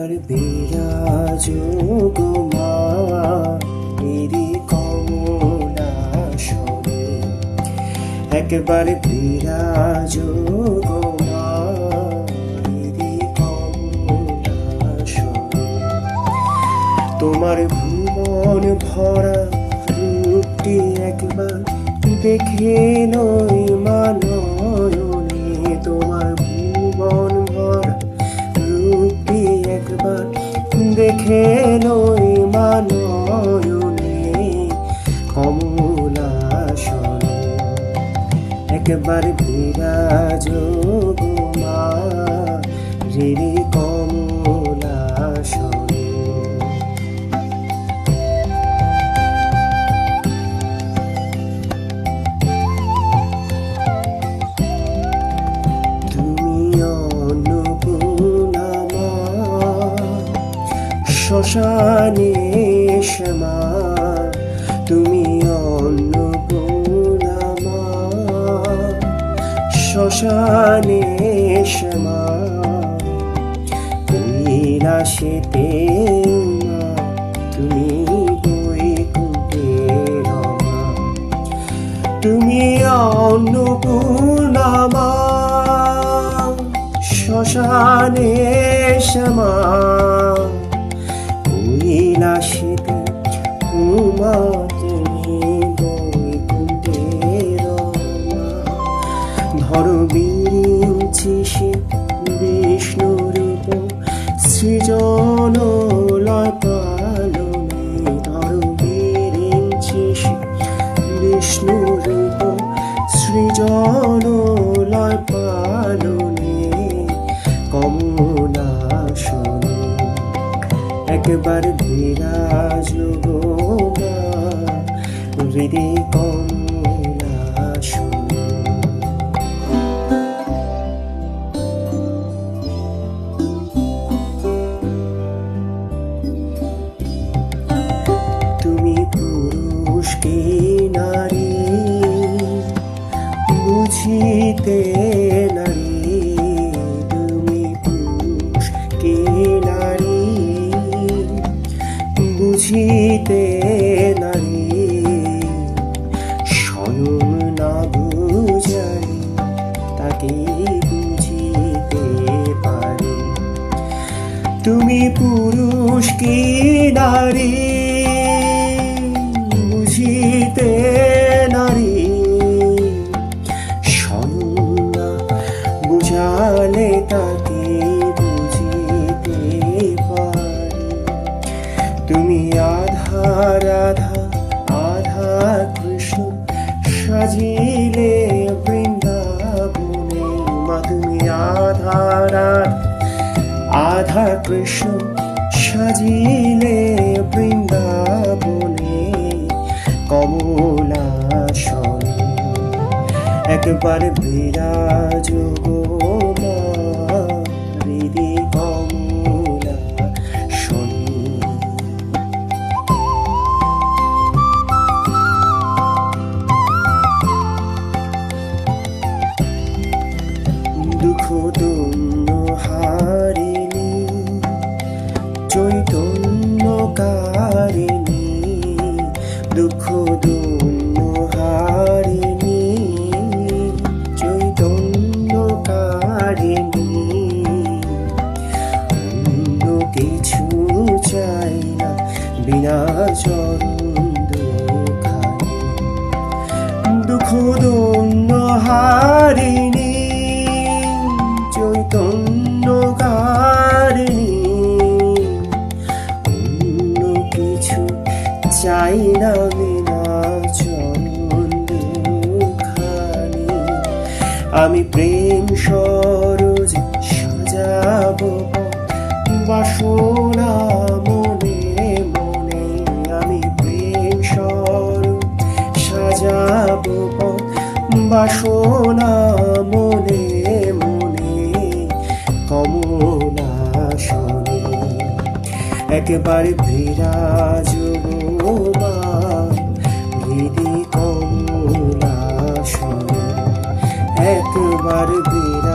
একবার বিরাজ গো মা এরি কমলাসনে, একবার বিরাজ গো মা এরি কমলাসনে। তোমার ভুবন ভরা রূপটি একবার দেখে নই মানয়নে, তোমার ভুবন ভরা রূপটি একবার দেখে নই মানয়নে কমলাসনে, একবার বিরাজ গো মা রে কমলাসনে। শ্মশানে শ্যামা তুমি অন্নপূর্ণা মা, শ্মশানে শ্যামা কৈলাসেতে মা তুমি বৈকুণ্ঠের মা, তুমি অন্নপূর্ণা মা শ্মশানে শ্যামা কৈলাসেতে উমা তুমি বৈকুণ্ঠের মা। ধরো বিরিঞ্চি সে বিষ্ণুরূপ সৃজন লয় পালনে, ধরো বিরিঞ্চি সে বিষ্ণুরূপ সৃজন লয় পালনে কমলাসনে, একবার বিরাজ গো মা হৃদে কমলাসনে। তুমি পুরুষ কি নারী বুঝিতে নারী, তুমি পুরুষ কি নারী বুঝিতে নারী, স্বয়ং না বুঝারি তাকে বুঝিতে পারে। তুমি পুরুষ কি নারী বুঝিতে নারী, স্বয়ং না বুঝালে তাকে বুঝিতে পারে। তুমি আধা রাধা আধা কৃষ্ণ সাজিলে বৃন্দাবনে, মা তুমি আধা রাধা আধা কৃষ্ণ সাজিলে বৃন্দাবনে কমলাসনে, একবার বিরাজ গো মা হৃদে কমলাসনে। দুঃখ দৈন্য হারিণী চৈতন্যকারিণী, দুঃখ দৈন্য হারিণী চৈতন্যকারিণী, অন্য কিছু চাই না বিনা চরণ দুখানি, দুঃখ দৈন্য হারিণী চৈতন্যকারিণী, অন্য কিছু চাই না বিনা চরণ দুখানি। আমি প্রেম সরোজ সাজাবো বাসনা মনে মনে, আমি প্রেম সরোজ সাজাবো বাসনা মনে মনে কমলাসনে, একবার বিরাজ গো মা হৃদে কমলাসনে, একবার বিরাজ